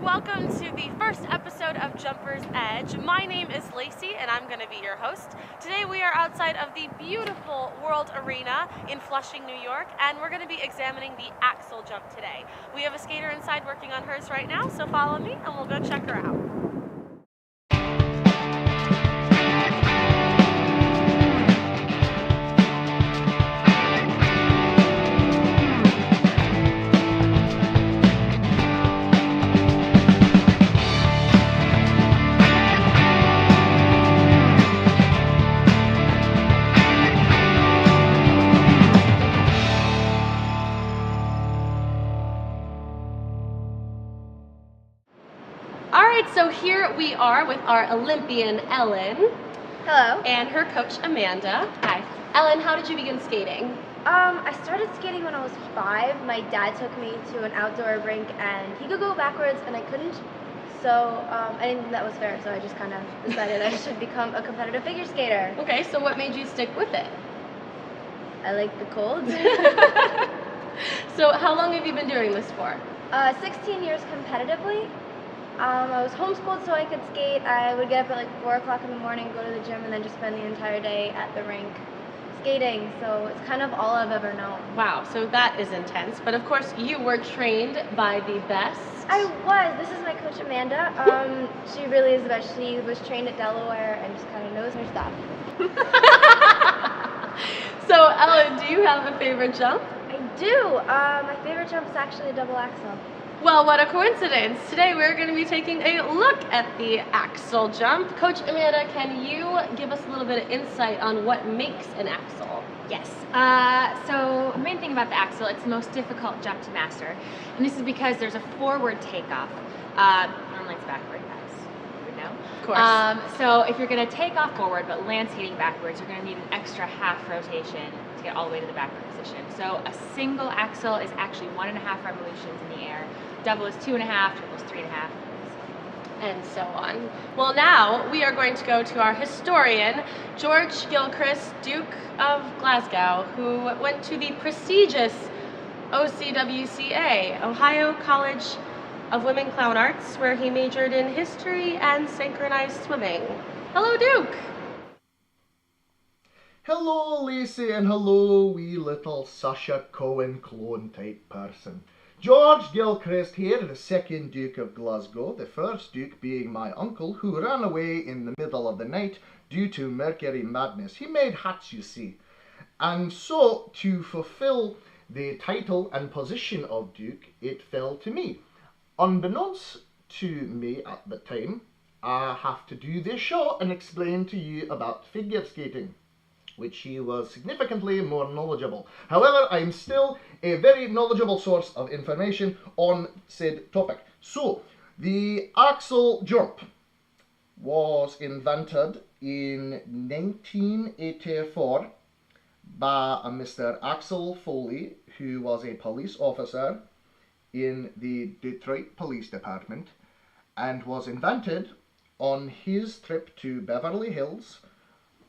welcome to the first episode of Jumper's Edge. My name is Lacey and I'm going to be your host. Today we are outside of the beautiful World Arena in Flushing, New York, and we're going to be examining the Axel jump today. We have a skater inside working on hers right now, so follow me and we'll go check her out. Alright, so here we are with our Olympian Ellen. Hello. And her coach Amanda. Hi. Ellen, how did you begin skating? I started skating when I was 5. My dad took me to an outdoor rink and he could go backwards and I couldn't. So I didn't think that was fair, so I just kind of decided I should become a competitive figure skater. Okay, so what made you stick with it? I like the cold. So how long have you been doing this for? 16 years competitively. I was homeschooled so I could skate. I would get up at like 4 o'clock in the morning, go to the gym, and then just spend the entire day at the rink skating. So it's kind of all I've ever known. Wow, so that is intense. But of course, you were trained by the best. I was. This is my coach Amanda. She really is the best. She was trained at Delaware and just kind of knows her stuff. So Ellen, do you have a favorite jump? I do. My favorite jump is actually a double axel. Well, what a coincidence. Today we're going to be taking a look at the Axel jump. Coach Amanda, can you give us a little bit of insight on what makes an Axel? Yes. So the main thing about the Axel, it's the most difficult jump to master. And this is because there's a forward takeoff. Normally it's backward, as you would know. Of course. So if you're going to take off forward but land skating backwards, you're going to need an extra half rotation to get all the way to the backward position. So a single axel is actually 1.5 revolutions in the air. Double is 2.5, triple is 3.5. And so on. Well, now we are going to go to our historian, George Gilchrist, Duke of Glasgow, who went to the prestigious OCWCA, Ohio College of Women Clown Arts, where he majored in history and synchronized swimming. Hello, Duke! Hello, Lacey, and hello, wee little Sasha Cohen clone type person. George Gilchrist here, the second Duke of Glasgow, the first Duke being my uncle, who ran away in the middle of the night due to mercury madness. He made hats, you see. And so, to fulfill the title and position of Duke, it fell to me. Unbeknownst to me at the time, I have to do this show and explain to you about figure skating, which he was significantly more knowledgeable. However, I'm still a very knowledgeable source of information on said topic. So, the Axel jump was invented in 1984 by a Mr. Axel Foley, who was a police officer in the Detroit Police Department, and was invented on his trip to Beverly Hills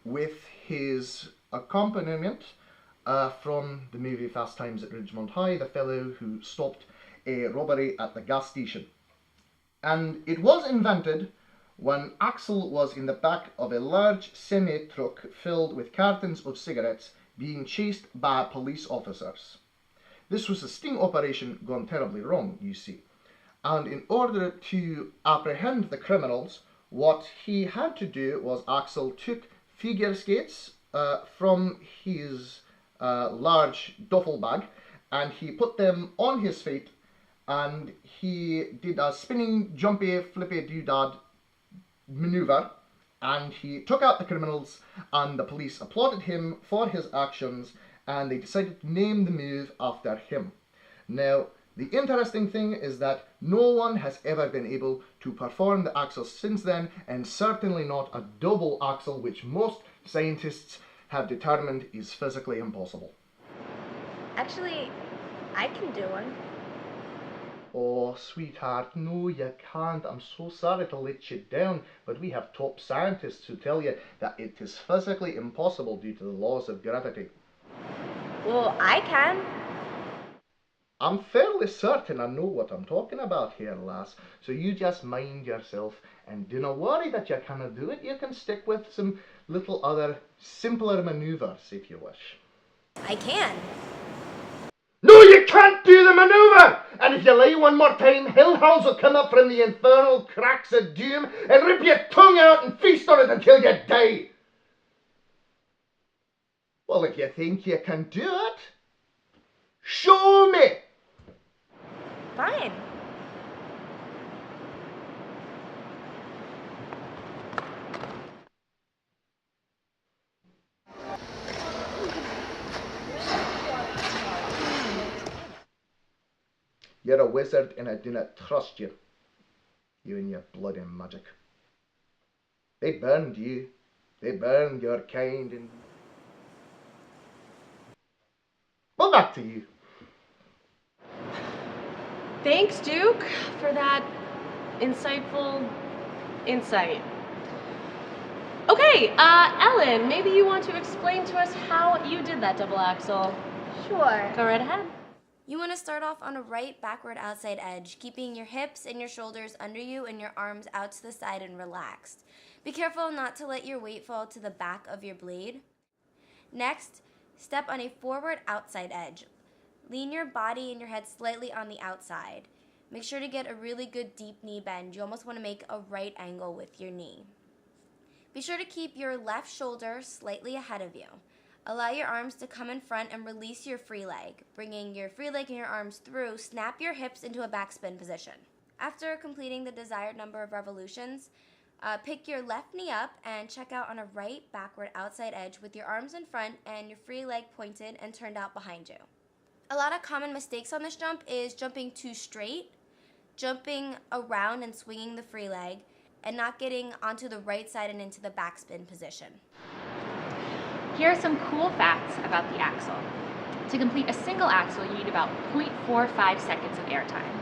with his accompaniment from the movie Fast Times at Ridgemont High, the fellow who stopped a robbery at the gas station. And it was invented when Axel was in the back of a large semi-truck filled with cartons of cigarettes being chased by police officers. This was a sting operation gone terribly wrong, you see. And in order to apprehend the criminals, what he had to do was Axel took figure skates from his large duffel bag and he put them on his feet and he did a spinning, jumpy, flippy doodad maneuver, and he took out the criminals and the police applauded him for his actions and they decided to name the move after him. Now, the interesting thing is that no one has ever been able to perform the axel since then, and certainly not a double axel, which most scientists have determined is physically impossible. Actually, I can do one. Oh, sweetheart, no you can't. I'm so sorry to let you down, but we have top scientists who tell you that it is physically impossible due to the laws of gravity. Well, I can. I'm fairly certain I know what I'm talking about here, lass. So you just mind yourself and do not worry that you cannot do it. You can stick with some little other simpler maneuvers if you wish. I can. No, you can't do the manoeuvre! And if you lie one more time, hellhounds will come up from the infernal cracks of doom and rip your tongue out and feast on it until you die. Well, if you think you can do it, show me! Fine. You're a wizard and I do not trust you. You and your bloody magic. They burned you. They burned your kind and... Well, back to you. Thanks, Duke, for that insightful insight. Okay, Ellen, maybe you want to explain to us how you did that double axel. Sure. Go right ahead. You want to start off on a right backward outside edge, keeping your hips and your shoulders under you and your arms out to the side and relaxed. Be careful not to let your weight fall to the back of your blade. Next, step on a forward outside edge. Lean your body and your head slightly on the outside. Make sure to get a really good deep knee bend. You almost want to make a right angle with your knee. Be sure to keep your left shoulder slightly ahead of you. Allow your arms to come in front and release your free leg. Bringing your free leg and your arms through, snap your hips into a backspin position. After completing the desired number of revolutions, pick your left knee up and check out on a right backward outside edge with your arms in front and your free leg pointed and turned out behind you. A lot of common mistakes on this jump is jumping too straight, jumping around and swinging the free leg, and not getting onto the right side and into the backspin position. Here are some cool facts about the axel. To complete a single axel, you need about 0.45 seconds of airtime.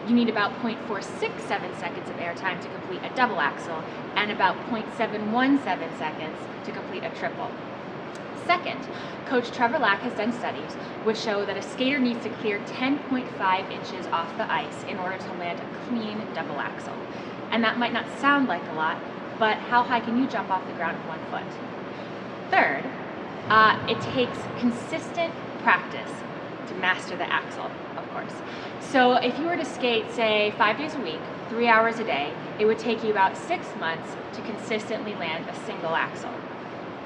You need about 0.467 seconds of airtime to complete a double axel, and about 0.717 seconds to complete a triple. Second, Coach Trevor Lack has done studies which show that a skater needs to clear 10.5 inches off the ice in order to land a clean double axel. And that might not sound like a lot, but how high can you jump off the ground with 1 foot? Third, it takes consistent practice to master the axel, of course. So if you were to skate, say, 5 days a week, 3 hours a day, it would take you about 6 months to consistently land a single axel.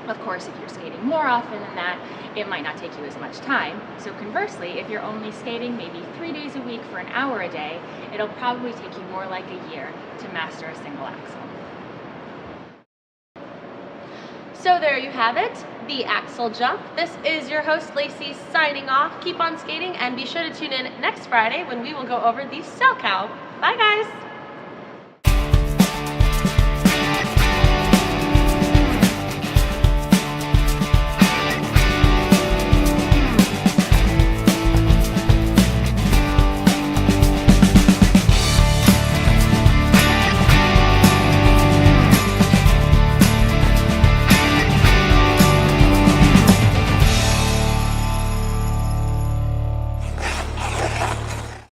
Of course, if you're skating more often than that, it might not take you as much time. So conversely, if you're only skating maybe 3 days a week for an hour a day, it'll probably take you more like a year to master a single axel. So there you have it, the axel jump. This is your host, Lacey, signing off. Keep on skating and be sure to tune in next Friday when we will go over the cell cow. Bye, guys.